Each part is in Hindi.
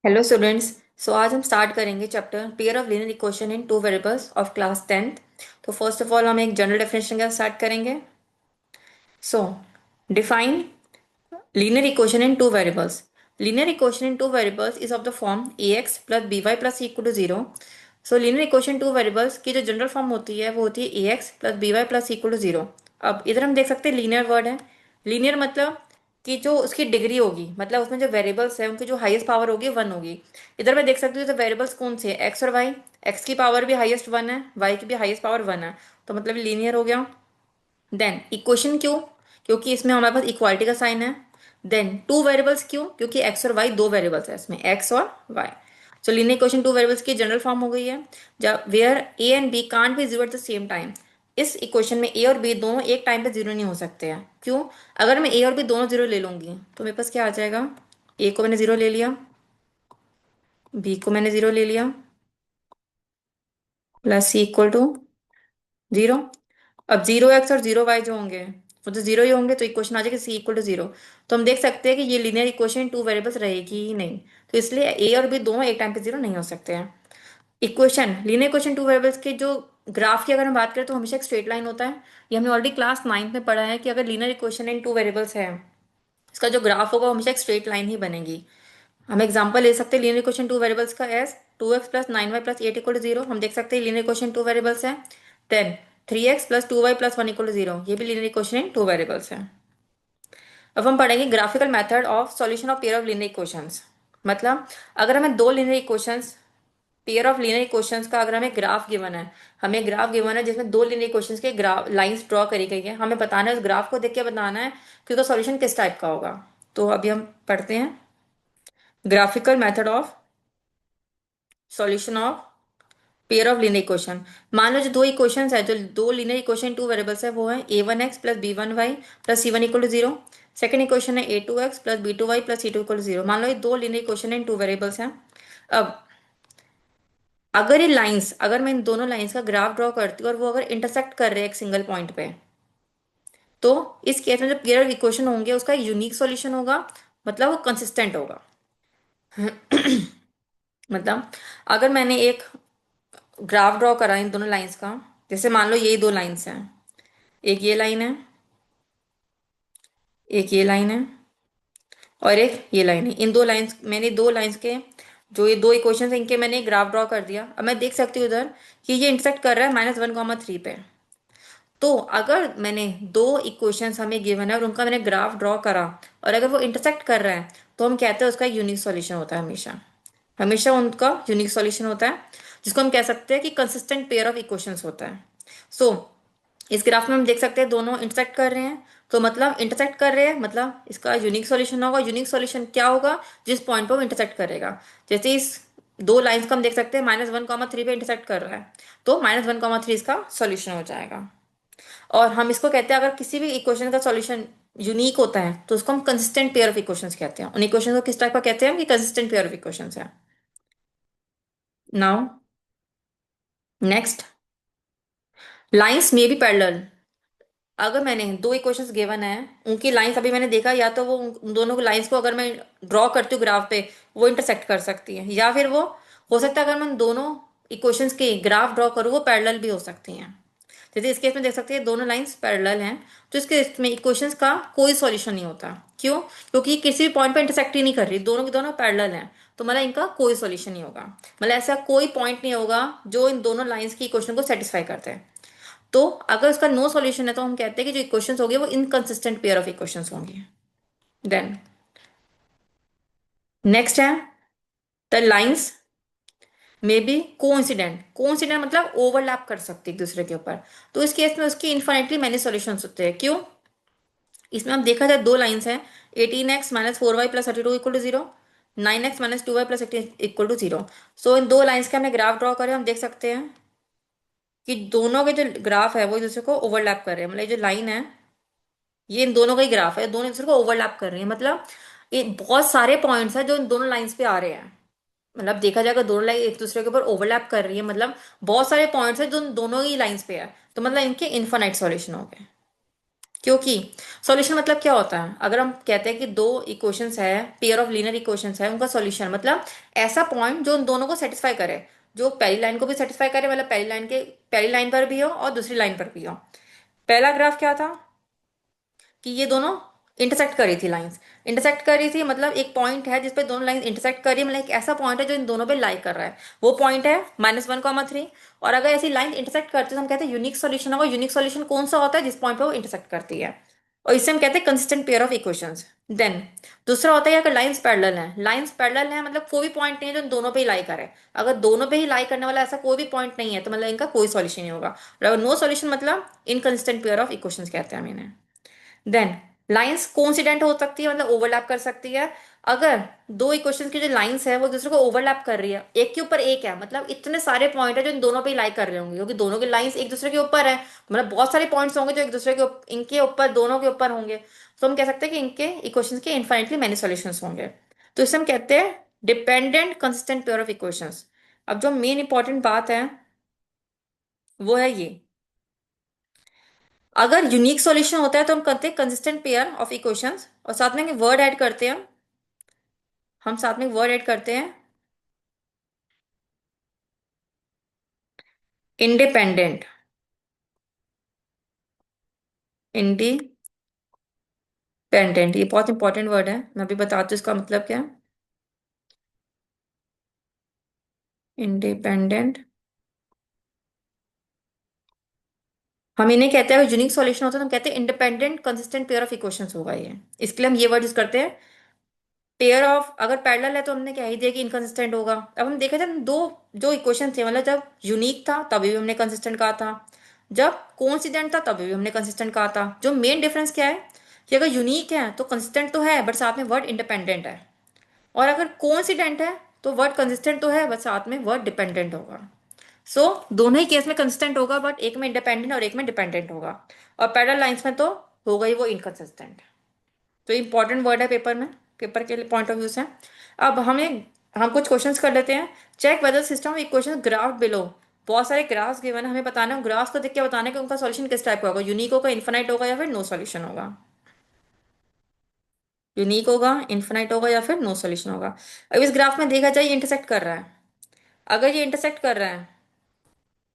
Hello students. सो आज हम स्टार्ट करेंगे chapter pair of linear equation in two variables of class tenth. तो फर्स्ट ऑफ ऑल हम एक जनरल डेफिनेशन के साथ स्टार्ट करेंगे। So define linear equation in two variables. Linear equation in two variables is of the form a x plus b y plus equal to zero. So linear equation two variables की जो जनरल फॉर्म होती है वो होती है a x plus b y plus equal to zero. अब इधर हम देख सकते हैं लीनियर वर्ड है। लीनियर मतलब कि जो उसकी डिग्री होगी, मतलब उसमें जो वेरिएबल्स है उनकी जो हाईएस्ट पावर होगी वन होगी। इधर मैं देख सकती हूँ तो वेरिएबल्स कौन से एक्स और वाई। एक्स की पावर भी हाईएस्ट वन है, वाई की भी हाईएस्ट पावर वन है, तो मतलब लीनियर हो गया। देन इक्वेशन क्यों? क्योंकि इसमें हमारे पास इक्वालिटी का साइन है। देन टू वेरिएबल्स क्यों? क्योंकि एक्स और वाई दो वेरिएबल्स है, इसमें एक्स और y. So linear equation two variables की जनरल फॉर्म हो गई है जब where a and b can't be zero at the same time. इस इक्वेशन में ए और बी दोनों एक टाइम पे जीरो नहीं हो सकते हैं। क्यों? अगर मैं ए और बी दोनों जीरो ले लूंगी तो मेरे पास क्या आ जाएगा? ए को मैंने जीरो ले लिया, बी को मैंने जीरो ले लिया, plus c equal to zero. अब जीरो एक्स और जीरो वाई जो होंगे वो तो जीरो ही होंगे, तो इक्वेशन आ जाएगी सी इक्वल टू जीरो। तो हम देख सकते हैं कि ये लीनियर इक्वेशन टू वेरिएबल्स रहेगी ही नहीं। तो इसलिए ए और बी दोनों एक टाइम पे जीरो नहीं हो सकते हैं। Equation linear equation two variables के जो ग्राफ की अगर हम बात करें तो हमेशा एक स्ट्रेट लाइन होता है। ये हमने ऑलरेडी क्लास नाइन्थ में पढ़ा है कि अगर linear equation in two variables है, इसका जो ग्राफ होगा वो हमेशा एक स्ट्रेट लाइन ही बनेगी। हम एग्जांपल ले सकते हैं लीनियर इक्वेशन टू वेरिएबल्स का as two x plus nine y plus eight equal to zero. हम देख सकते हैं लीनियर इक्वेशन टू वेरिएबल्स है। Then three x plus two y plus one equal to zero, ये भी linear equation in two variables है। अब हम पढ़ेंगे graphical method of solution of pair of linear equations. मतलब अगर हमें दो linear equations, pair of linear equations का अगर हमें ग्राफ गिवन है, हमें ग्राफ गिवन है जिसमें दो लीनियर इक्वेशंस के ग्राफ लाइंस ड्रॉ करी गई है, हमें बताना है उस ग्राफ को देख के बताना है कि उसका सॉल्यूशन किस टाइप का होगा। तो अभी हम पढ़ते हैं graphical method of solution of pair of linear equation. मान लो जो दो इक्वेशन है, जो दो लीनियर इक्वेशन टू वेरिएबल्स है वो है a one x plus b one y plus c one equal to zero. Second equation है a two x plus b two y plus c two equal to zero. मान लो ये दो linear equation in two variables हैं। अब अगर ये लाइंस, अगर मैं इन दोनों लाइंस का ग्राफ ड्रॉ करती हूँ और वो अगर इंटरसेक्ट कर रहे हैं एक सिंगल पॉइंट पे, तो इस केस में जो पेयर ऑफ इक्वेशन होंगे उसका यूनिक सॉल्यूशन होगा, मतलब वो कंसिस्टेंट होगा। मतलब अगर मैंने एक ग्राफ ड्रॉ करा इन दोनों लाइंस का, जैसे मान लो ये दो लाइंस हैं, एक ये लाइन है, एक ये लाइन है और एक ये लाइन है। इन दो लाइंस, मैंने दो लाइंस के जो ये दो इक्वेशन इनके मैंने ग्राफ ड्रॉ कर दिया। अब मैं देख सकती हूँ उधर कि ये इंटरसेक्ट कर रहा है माइनस वन कॉमा थ्री पे। तो अगर मैंने दो इक्वेशंस हमें गिवन है और उनका मैंने ग्राफ ड्रॉ करा और अगर वो इंटरसेक्ट कर रहा है, तो हम कहते हैं उसका यूनिक सॉल्यूशन होता है। हमेशा हमेशा उनका यूनिक सॉल्यूशन होता है, जिसको हम कह सकते हैं कि कंसिस्टेंट पेयर ऑफ इक्वेशंस होता है। सो इस ग्राफ में हम देख सकते हैं दोनों इंटरसेक्ट कर रहे हैं, तो मतलब इंटरसेक्ट कर रहे हैं मतलब इसका यूनिक सॉल्यूशन होगा। यूनिक सॉल्यूशन क्या होगा? जिस पॉइंट पर वो इंटरसेक्ट करेगा। जैसे इस दो लाइंस को हम देख सकते हैं माइनस वन कॉमा थ्री पे इंटरसेक्ट कर रहा है, तो माइनस वन कॉमा थ्री इसका सॉल्यूशन हो जाएगा। और हम इसको कहते हैं अगर किसी भी इक्वेशन का सॉल्यूशन यूनिक होता है तो उसको हम कंसिस्टेंट पेयर ऑफ इक्वेशंस कहते हैं। उन इक्वेशन को किस टाइप का कहते हैं हम? कि कंसिस्टेंट पेयर ऑफ इक्वेशंस है। नाउ नेक्स्ट, लाइंस में भी पैरेलल। अगर मैंने दो इक्वेशंस गिवन है, उनकी लाइंस अभी मैंने देखा, या तो वो उन दोनों लाइंस को अगर मैं ड्रॉ करती हूँ ग्राफ पे वो इंटरसेक्ट कर सकती है, या फिर वो हो सकता है अगर मैं उन दोनों इक्वेशंस के ग्राफ ड्रॉ करूँ वो पैरेलल भी हो सकती हैं। जैसे इस केस में देख सकते हैं दोनों लाइंस पैरेलल हैं, तो इसके इसमें इक्वेशंस का कोई सॉल्यूशन नहीं होता। क्यों? क्योंकि किसी भी पॉइंट पर इंटरसेक्ट ही नहीं कर रही, दोनों के दोनों पैरेलल हैं, तो मतलब इनका कोई सॉल्यूशन नहीं होगा। मतलब ऐसा कोई पॉइंट नहीं होगा जो इन दोनों लाइंस की इक्वेशन को सेटिस्फाई करते हैं। तो अगर उसका नो सॉल्यूशन है तो हम कहते हैं कि जो इक्वेशंस होंगे वो इनकंसिस्टेंट पेयर ऑफ इक्वेशंस होंगे। देन नेक्स्ट है द लाइंस में बी कोइंसिडेंट। कोइंसिडेंट मतलब ओवरलैप कर सकते एक दूसरे के ऊपर। तो इस केस में उसकी इन्फाइनेटली मैनी सॉल्यूशंस होते हैं। क्यों? इसमें हम देखा जाए दो लाइंस हैं, eighteen x minus four y plus thirty two equal to zero, nine x minus two y plus eighteen equal to zero. So इन दो लाइंस के हमने ग्राफ ड्रॉ करें, हम देख सकते हैं कि दोनों के जो ग्राफ है वो एक दूसरे को ओवरलैप कर रहे हैं। मतलब ये जो लाइन है ये इन दोनों का ही ग्राफ है, दोनों एक दूसरे को ओवरलैप कर रही है। मतलब ये बहुत सारे पॉइंट्स हैं जो इन दोनों लाइंस पे आ रहे हैं। मतलब देखा जाएगा दोनों लाइन एक दूसरे के ऊपर ओवरलैप कर रही है, मतलब बहुत सारे पॉइंट्स हैं जो इन दोनों ही लाइंस पे है, तो मतलब इनके इनफाइनाइट सॉल्यूशन हो गए। क्योंकि सॉल्यूशन मतलब क्या होता है, अगर हम कहते हैं कि दो इक्वेशंस है, पेयर ऑफ लीनियर इक्वेशंस है, उनका सॉल्यूशन मतलब ऐसा पॉइंट जो उन दोनों को सेटिस्फाई करे, जो पहली लाइन को भी सेटिस्फाई करे, मतलब पहली लाइन पर भी हो और दूसरी लाइन पर भी हो। पहला ग्राफ क्या था कि ये दोनों इंटरसेक्ट कर रही थी लाइंस, इंटरसेक्ट कर रही थी मतलब एक पॉइंट है जिसपे दोनों लाइंस इंटरसेक्ट कर रही है, मतलब एक ऐसा पॉइंट है जो इन दोनों पे लाई कर रहा है, वो पॉइंट है -1, 3। और अगर ऐसी लाइन इंटरसेक्ट करती है तो हम कहते हैं यूनिक सॉल्यूशन होगा। यूनिक सॉल्यूशन कौन सा होता है, जिस पॉइंट पे वो इंटरसेक्ट करती है, और इससे हम कहते हैं consistent pair of equations. Then दूसरा होता है अगर लाइंस पैरेलल है, लाइंस पैरेलल है मतलब कोई भी पॉइंट नहीं है जो इन दोनों पे ही लाई करे। अगर दोनों पे ही लाई करने वाला ऐसा कोई भी पॉइंट नहीं है तो मतलब इनका कोई सॉल्यूशन नहीं होगा। और अगर नो सॉल्यूशन मतलब इनकंसिस्टेंट पेयर ऑफ इक्वेशंस कहते हैं हम इन्हें। देन लाइंस कोइंसिडेंट हो सकती है, मतलब ओवरलैप कर सकती है। अगर दो इक्वेशन की जो लाइंस है वो दूसरे को ओवरलैप कर रही है, एक के ऊपर एक है, मतलब इतने सारे पॉइंट है जो इन दोनों पे ही लाई कर रहे होंगे क्योंकि दोनों के लाइंस एक दूसरे के ऊपर है, मतलब बहुत सारे पॉइंट्स होंगे जो एक दूसरे के इनके ऊपर दोनों के ऊपर होंगे। तो हम कह सकते हैं कि इनके इक्वेशन के इनफाइनिटली मैनी सॉल्यूशंस होंगे। तो इसे हम कहते हैं dependent consistent pair of equations. अब जो मेन इंपॉर्टेंट बात है वो है ये, अगर यूनिक सॉल्यूशन होता है तो हम करते हैं कंसिस्टेंट पेयर ऑफ इक्वेशंस, और साथ में वर्ड ऐड करते हैं, हम साथ में वर्ड ऐड करते हैं इंडिपेंडेंट। इंडिपेंडेंट ये बहुत इंपॉर्टेंट वर्ड है, मैं अभी बताती हूँ इसका मतलब क्या है। इंडिपेंडेंट, हम इन्हें कहते हैं यूनिक सॉल्यूशन होता है तो हम कहते हैं independent consistent pair of equations होगा ये। इसके लिए हम ये वर्ड यूज करते हैं। पेयर ऑफ अगर पैरेलल है तो हमने क्या ही दिया कि इनकंसिस्टेंट होगा। अब हम देखा जाए दो जो इक्वेशन थे, मतलब जब यूनिक था तभी भी हमने कंसिस्टेंट कहा था, जब कोइंसिडेंट था तभी भी हमने कंसिस्टेंट कहा था। जो मेन डिफरेंस क्या है कि अगर यूनिक है तो कंसिस्टेंट तो है बट साथ में वर्ड इंडिपेंडेंट है, और अगर कोइंसिडेंट है तो वर्ड कंसिस्टेंट तो है बट साथ में वर्ड डिपेंडेंट होगा। सो दोनों ही केस में कंसिस्टेंट होगा बट एक में इंडिपेंडेंट और एक में डिपेंडेंट होगा, और पैरेलल लाइंस में तो होगा ही वो इनकंसिस्टेंट। तो इंपॉर्टेंट वर्ड है पेपर में, पेपर के पॉइंट ऑफ व्यू से। अब हम कुछ क्वेश्चंस कर लेते हैं। Check whether system equation graph below. बहुत सारे ग्राफ्स गिवन है, हमें बताना है ग्राफ्स को देख के बताना है कि उनका सॉल्यूशन किस टाइप का होगा, यूनिक होगा, इन्फिनाइट होगा या फिर नो सॉल्यूशन होगा। यूनिक होगा, इन्फिनाइट होगा या फिर नो सॉल्यूशन होगा। अब इस ग्राफ में देखा जाए ये इंटरसेक्ट कर रहा है, अगर ये इंटरसेक्ट कर रहा है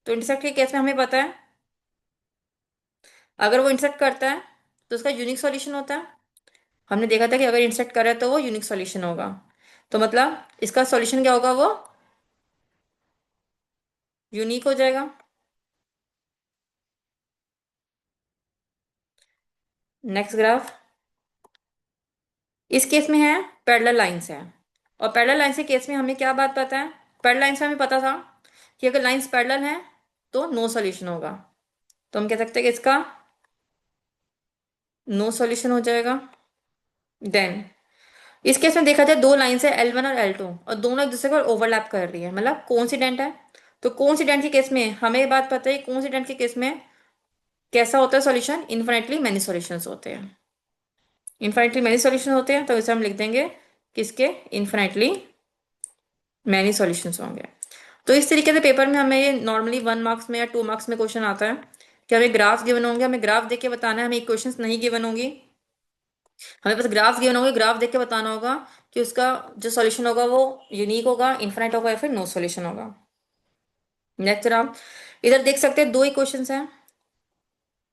तो इंटरसेक्ट के केस में हमें पता है अगर वो इंटरसेक्ट करता है तो उसका यूनिक सॉल्यूशन होता है। हमने देखा था कि अगर इंटरसेक्ट करे तो वो यूनिक सॉल्यूशन होगा, तो मतलब इसका सॉल्यूशन क्या होगा, वो यूनिक हो जाएगा। नेक्स्ट ग्राफ, इस केस में है पैरेलल लाइंस है, और पैरेलल लाइंस के केस में हमें क्या बात पता है, पैरेलल लाइंस में हमें पता था कि अगर लाइंस पैरेलल है तो नो सॉल्यूशन होगा, तो हम कह सकते हैं कि इसका नो सॉल्यूशन हो जाएगा। देन इस केस में देखा जाए दो लाइंस है L1 और L2, और दोनों एक दूसरे को ओवरलैप कर रही है, मतलब कोइंसिडेंट है। तो कोइंसिडेंट के केस में हमें ये बात पता है, कोइंसिडेंट के केस में कैसा होता है सॉल्यूशन, इन्फिनिटली मैनी सॉल्यूशंस होते हैं। इन्फिनिटली मैनी सॉल्यूशन होते हैं तो इसे हम लिख देंगे किसके, इन्फिनिटली मैनी सॉल्यूशंस होंगे। तो इस तरीके से पेपर में हमें ये नॉर्मली 1 मार्क्स में या 2 मार्क्स में क्वेश्चन आता है कि हमें ग्राफ गिवन होंगे, हमें ग्राफ देख के बताना है, हमें इक्वेशंस नहीं गिवन होंगी, हमें बस ग्राफ गिवन होंगे, ग्राफ देख के बताना होगा कि उसका जो सॉल्यूशन होगा वो यूनिक होगा, इन्फिनिट होगा या फिर नो सॉल्यूशन होगा। नेक्स्ट आप इधर देख सकते हैं दो इक्वेशंस हैं,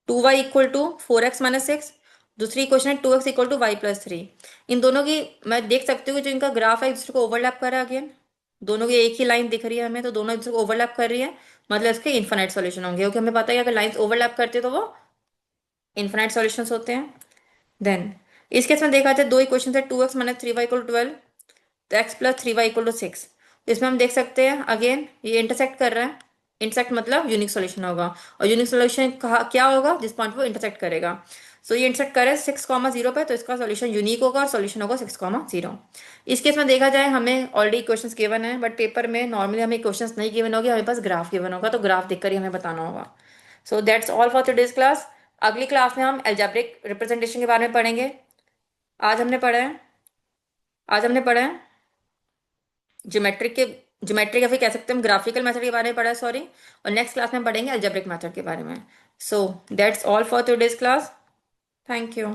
2y = 4x - 6, दूसरी इक्वेशन है 2x = y+3। इन दोनों की मैं देख सकती हूँ कि जो इनका ग्राफ है एक दूसरे को ओवरलैप कर रहा है अगेन, दोनों की एक ही लाइन दिख रही है हमें, तो दोनों एक दूसरे को ओवरलैप कर रही है, मतलब इसके इन्फिनाइट सॉल्यूशन होंगे, क्योंकि हमें पता है कि अगर लाइंस ओवरलैप करती है तो वो इन्फिनाइट सॉल्यूशंस होते हैं। देन इस केस में देखा जाए दो इक्वेशन है 2x - 3y = 12, तो x + 3y = 6। इसमें हम देख सकते हैं अगेन ये इंटरसेक्ट कर रहा है, इंटरसेक्ट मतलब यूनिक सॉल्यूशन होगा, और यूनिक सॉल्यूशन कहा क्या होगा, जिस पॉइंट वो इंटरसेक्ट करेगा। सो ये इंटरसेक्ट करे 6,0 पे तो इसका सॉल्यूशन यूनिक होगा और सॉल्यूशन होगा 6,0। इस केस में देखा जाए हमें ऑलरेडी क्वेश्चंस गिवन है, बट पेपर में नॉर्मली हमें क्वेश्चंस नहीं गिवन होगी, हमें पास ग्राफ गिवन होगा, तो ग्राफ देखकर ही हमें बताना होगा। So that's all for today's class. अगली क्लास में हम एल्जेब्रिक रिप्रेजेंटेशन के बारे में पढ़ेंगे। आज हमने पढ़ा है आज हमने पढ़ा है ज्योमेट्रिक के ज्योमेट्रिक या फिर कह सकते हैं हम ग्राफिकल मेथड के बारे में पढ़ा है, सॉरी, और नेक्स्ट क्लास में हम पढ़ेंगे अलजेब्रिक मेथड के बारे में। So that's all for today's class. Thank you.